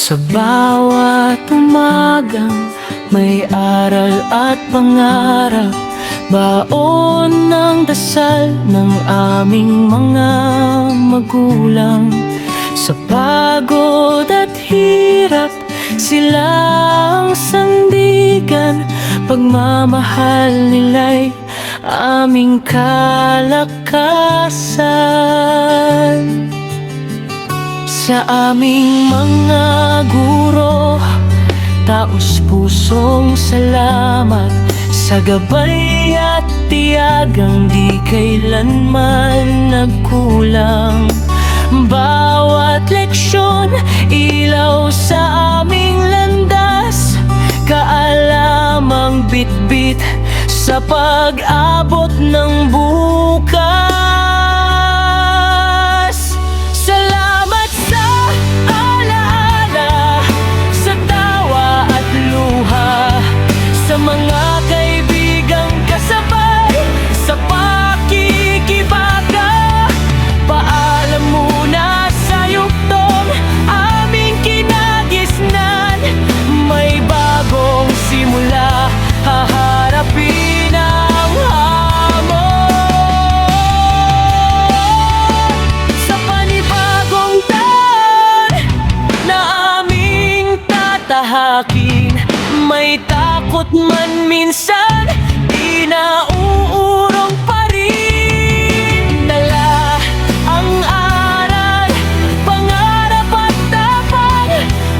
Sa bawat umagang may aral at pangarap, baon ng dasal ng aming mga magulang. Sa pagod at hirap, sila ang sandigan, pagmamahal nila'y aming kalakasan. Sa aming mga guro, taos pusong salamat sa gabay at tiyagang di kailanman nagkulang. Bawat leksyon, ilaw sa aming landas, kaalamang bitbit sa pag-abot ng bukas. Salamat sa alaala, sa tawa at luha, sa mga kaibigang kasabay, sa pakikibaka. Paalam muna sa yugtong aming kinagisnan, may bagong simula, haharapin ang hamon. Sa panibagong taon na aming tatahakin, may takot man minsan, di na uurong pa rin. Dala ang aral, pangarap at tapang,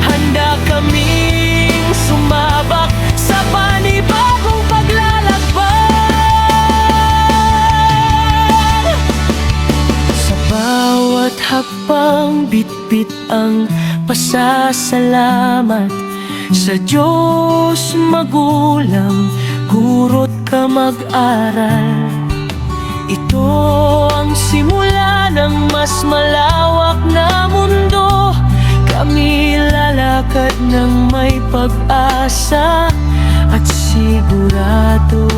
handa kaming sumabak sa panibagong paglalakbay. Sa bawat hakbang, bitbit ang pasasalamat sa Diyos magulang, huro't ka mag-aral. Ito ang simula ng mas malawak na mundo. Kami lalakad ng may pag-asa at sigurado.